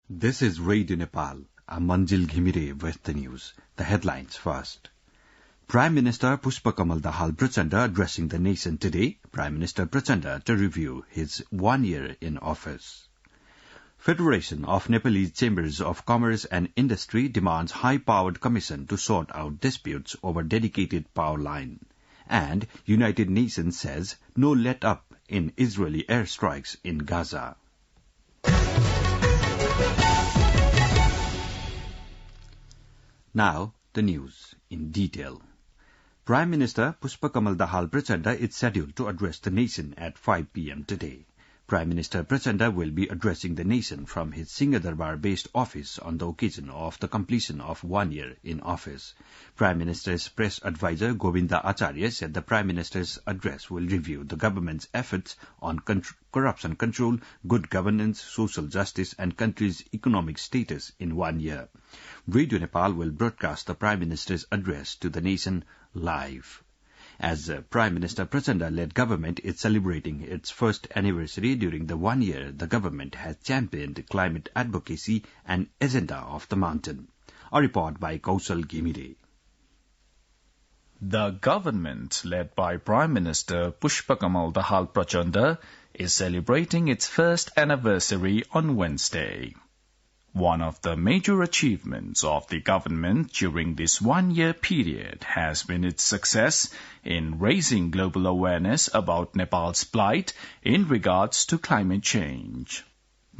This is Radio Nepal. I'm Manjil Ghimire with the news. The headlines first. Prime Minister Pushpakamal Dahal Prachanda addressing the nation today. Prime Minister Prachanda to review his 1 year in office. Federation of Nepalese Chambers of Commerce and Industry demands high-powered commission to sort out disputes over dedicated power line. And United Nations says no let-up in Israeli airstrikes in Gaza. Now, the news in detail. Prime Minister Pushpakamal Dahal Prachanda is scheduled to address the nation at 5 p.m. today. Prime Minister Prachanda will be addressing the nation from his Singh Durbar-based office on the occasion of the completion of 1 year in office. Prime Minister's press advisor Govinda Acharya said the Prime Minister's address will review the government's efforts on corruption control, good governance, social justice and country's economic status in 1 year. Radio Nepal will broadcast the Prime Minister's address to the nation live. As Prime Minister Prachanda-led government is celebrating its first anniversary during the 1 year, the government has championed climate advocacy and agenda of the mountain. A report by Kaushal Ghimire. The government, led by Prime Minister Pushpakamal Dahal Prachanda, is celebrating its first anniversary on Wednesday. One of the major achievements of the government during this 1 year period has been its success in raising global awareness about Nepal's plight in regards to climate change.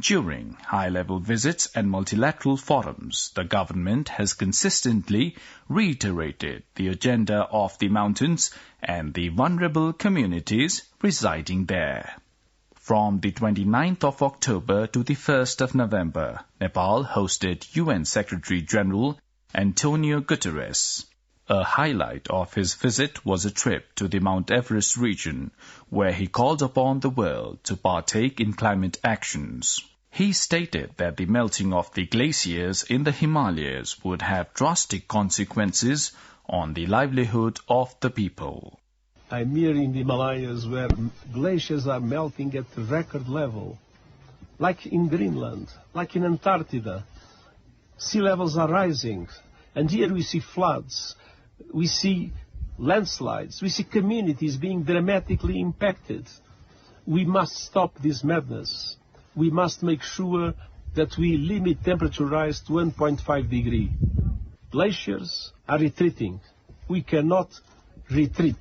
During high-level visits and multilateral forums, the government has consistently reiterated the agenda of the mountains and the vulnerable communities residing there. From the 29th of October to the 1st of November, Nepal hosted UN Secretary-General Antonio Guterres. A highlight of his visit was a trip to the Mount Everest region, where he called upon the world to partake in climate actions. He stated that the melting of the glaciers in the Himalayas would have drastic consequences on the livelihood of the people. I'm here in the Himalayas where glaciers are melting at record level, like in Greenland, like in Antarctica. Sea levels are rising, and here we see floods, we see landslides, we see communities being dramatically impacted. We must stop this madness. We must make sure that we limit temperature rise to 1.5 degrees. Glaciers are retreating. We cannot retreat.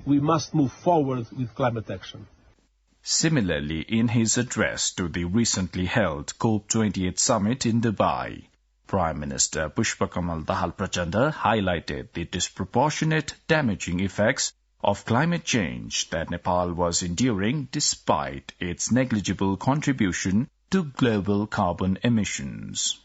We must move forward with climate action. Similarly, in his address to the recently held COP28 summit in Dubai, Prime Minister Pushpakamal Dahal Prachanda highlighted the disproportionate damaging effects of climate change that Nepal was enduring despite its negligible contribution to global carbon emissions.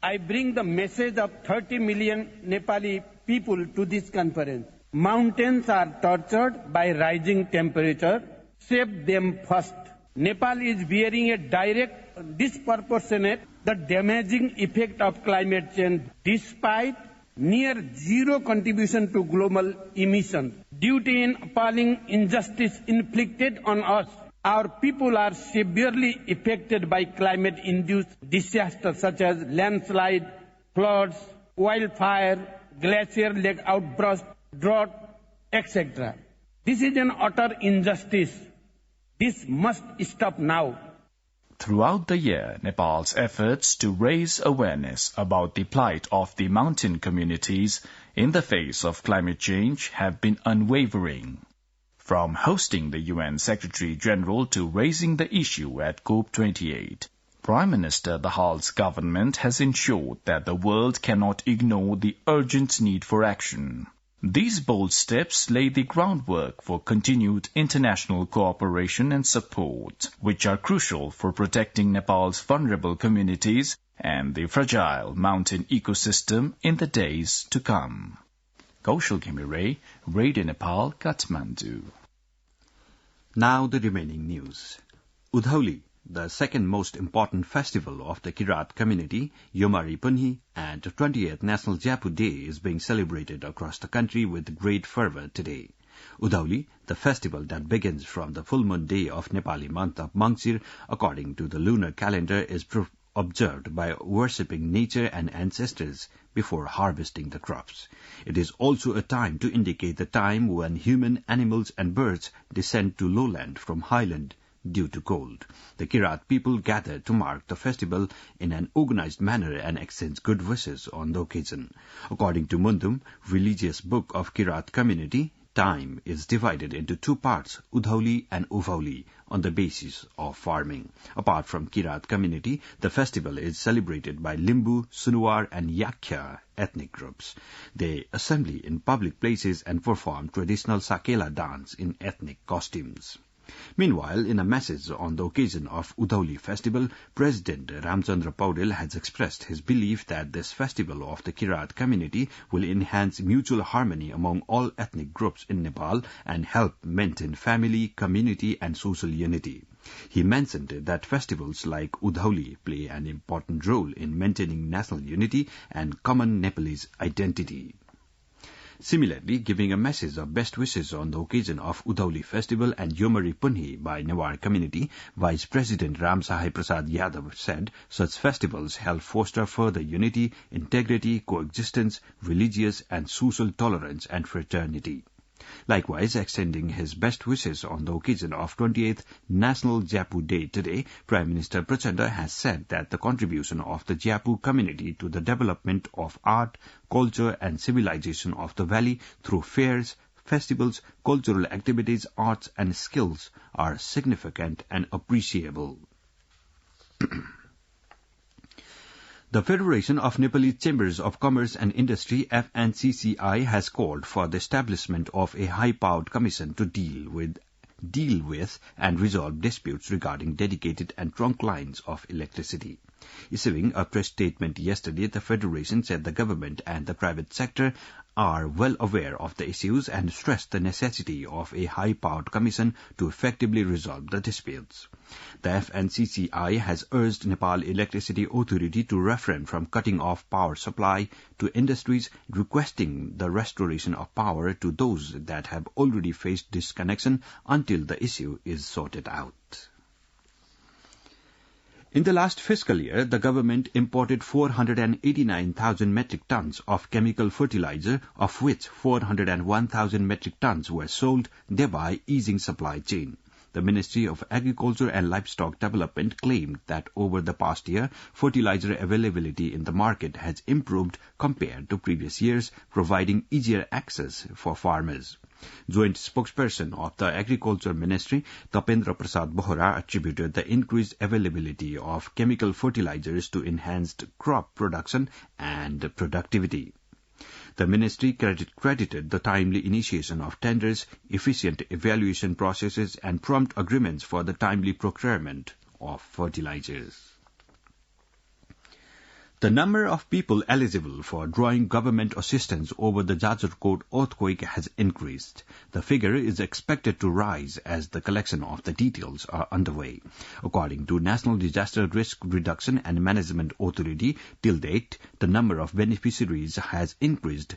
I bring the message of 30 million Nepali people to this conference. Mountains are tortured by rising temperature. Save them first. Nepal is bearing a direct, disproportionate, the damaging effect of climate change despite near zero contribution to global emissions. Due to an appalling injustice inflicted on us, our people are severely affected by climate-induced disasters such as landslide, floods, wildfire, glacier lake outburst, drought, etc. This is an utter injustice. This must stop now. Throughout the year, Nepal's efforts to raise awareness about the plight of the mountain communities in the face of climate change have been unwavering. From hosting the UN Secretary-General to raising the issue at COP28, Prime Minister Dahal's government has ensured that the world cannot ignore the urgent need for action. These bold steps lay the groundwork for continued international cooperation and support, which are crucial for protecting Nepal's vulnerable communities and the fragile mountain ecosystem in the days to come. Kaushal Ghimire, Radio Nepal, Kathmandu. Now the remaining news. Udhauli, the second most important festival of the Kirat community, Yomari Punhi, and 20th National Japu Day is being celebrated across the country with great fervor today. Udhauli, the festival that begins from the full moon day of Nepali month of Mangshir, according to the lunar calendar, is observed by worshipping nature and ancestors before harvesting the crops. It is also a time to indicate the time when human, animals and birds descend to lowland from highland due to cold. The Kirat people gather to mark the festival in an organized manner and exchange good wishes on the occasion. According to Mundum, religious book of Kirat community, time is divided into two parts, Udhauli and Uvauli, on the basis of farming. Apart from Kirat community, the festival is celebrated by Limbu, Sunuwar and Yakhya ethnic groups. They assemble in public places and perform traditional Sakela dance in ethnic costumes. Meanwhile, in a message on the occasion of Udhauli festival, President Ramchandra Paudel has expressed his belief that this festival of the Kirat community will enhance mutual harmony among all ethnic groups in Nepal and help maintain family, community and social unity. He mentioned that festivals like Udhauli play an important role in maintaining national unity and common Nepalese identity. Similarly, giving a message of best wishes on the occasion of Udhauli festival and Yomari Punhi by Newar community, Vice President Ram Sahai Prasad Yadav said such festivals help foster further unity, integrity, coexistence, religious and social tolerance and fraternity. Likewise, extending his best wishes on the occasion of 28th National Japu Day today, Prime Minister Prachanda has said that the contribution of the Japu community to the development of art, culture and civilization of the valley through fairs, festivals, cultural activities, arts and skills are significant and appreciable. The Federation of Nepali Chambers of Commerce and Industry, FNCCI, has called for the establishment of a high-powered commission to deal with and resolve disputes regarding dedicated and trunk lines of electricity. Issuing a press statement yesterday, the Federation said the government and the private sector are well aware of the issues and stressed the necessity of a high-powered commission to effectively resolve the disputes. The FNCCI has urged Nepal Electricity Authority to refrain from cutting off power supply to industries, requesting the restoration of power to those that have already faced disconnection until the issue is sorted out. In the last fiscal year, the government imported 489,000 metric tons of chemical fertilizer, of which 401,000 metric tons were sold, thereby easing supply chain. The Ministry of Agriculture and Livestock Development claimed that over the past year, fertilizer availability in the market has improved compared to previous years, providing easier access for farmers. Joint spokesperson of the Agriculture Ministry, Tapendra Prasad Bohra, attributed the increased availability of chemical fertilizers to enhanced crop production and productivity. The ministry credited the timely initiation of tenders, efficient evaluation processes, and prompt agreements for the timely procurement of fertilizers. The number of people eligible for drawing government assistance over the Jajarkot earthquake has increased. The figure is expected to rise as the collection of the details are underway. According to National Disaster Risk Reduction and Management Authority, till date, the number of beneficiaries has reached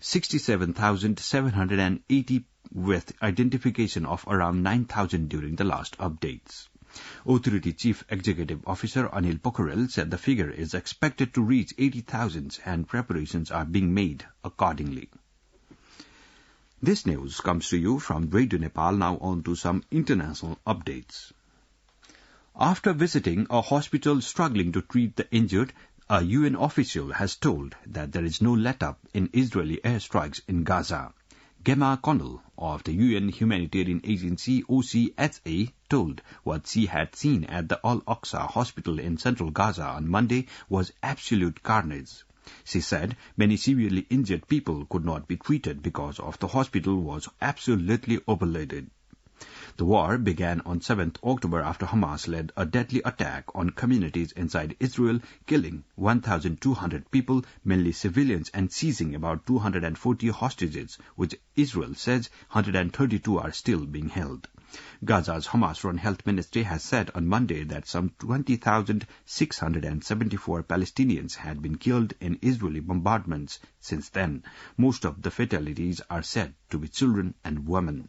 67,780 with identification of around 9,000 during the last updates. Authority Chief Executive Officer Anil Pokharel said the figure is expected to reach 80,000 and preparations are being made accordingly. This news comes to you from Radio Nepal. Now on to some international updates. After visiting a hospital struggling to treat the injured, a UN official has told that there is no let-up in Israeli airstrikes in Gaza. Gemma Connell of the UN Humanitarian Agency OCHA told what she had seen at the Al-Aqsa Hospital in central Gaza on Monday was absolute carnage. She said many severely injured people could not be treated because of the hospital was absolutely overloaded. The war began on 7th October after Hamas led a deadly attack on communities inside Israel, killing 1,200 people, mainly civilians, and seizing about 240 hostages, which Israel says 132 are still being held. Gaza's Hamas-run health ministry has said on Monday that some 20,674 Palestinians had been killed in Israeli bombardments since then. Most of the fatalities are said to be children and women.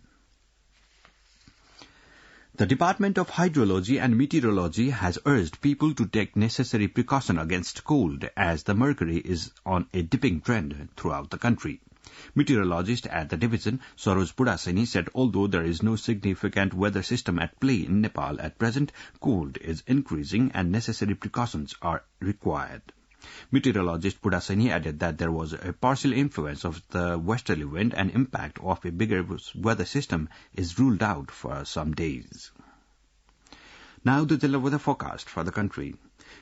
The Department of Hydrology and Meteorology has urged people to take necessary precaution against cold as the mercury is on a dipping trend throughout the country. Meteorologist at the division, Saroj Pudaseni, said although there is no significant weather system at play in Nepal at present, cold is increasing and necessary precautions are required. Meteorologist Pudaseni added that there was a partial influence of the westerly wind and impact of a bigger weather system is ruled out for some days. Now the weather forecast for the country.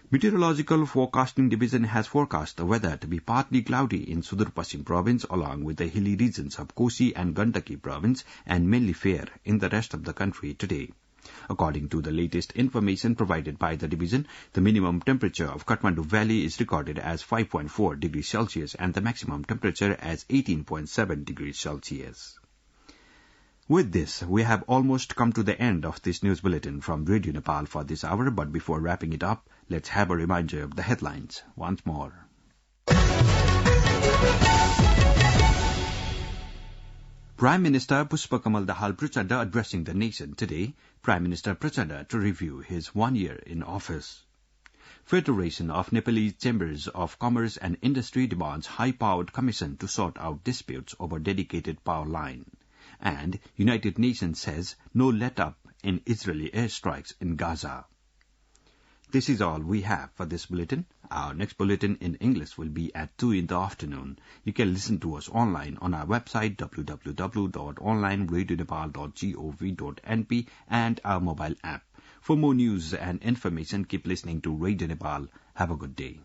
Meteorological Forecasting Division has forecast the weather to be partly cloudy in Sudur Paschim Province along with the hilly regions of Kosi and Gandaki Province and mainly fair in the rest of the country today. According to the latest information provided by the division, the minimum temperature of Kathmandu Valley is recorded as 5.4 degrees Celsius and the maximum temperature as 18.7 degrees Celsius. With this, we have almost come to the end of this news bulletin from Radio Nepal for this hour, but before wrapping it up, let's have a reminder of the headlines once more. Prime Minister Pushpakamal Dahal Prachanda addressing the nation today. Prime Minister Prachanda to review his 1 year in office. Federation of Nepalese Chambers of Commerce and Industry demands high-powered commission to sort out disputes over dedicated power line. And United Nations says no let-up in Israeli airstrikes in Gaza. This is all we have for this bulletin. Our next bulletin in English will be at 2 in the afternoon. You can listen to us online on our website www.onlineradionepal.gov.np and our mobile app. For more news and information, keep listening to Radio Nepal. Have a good day.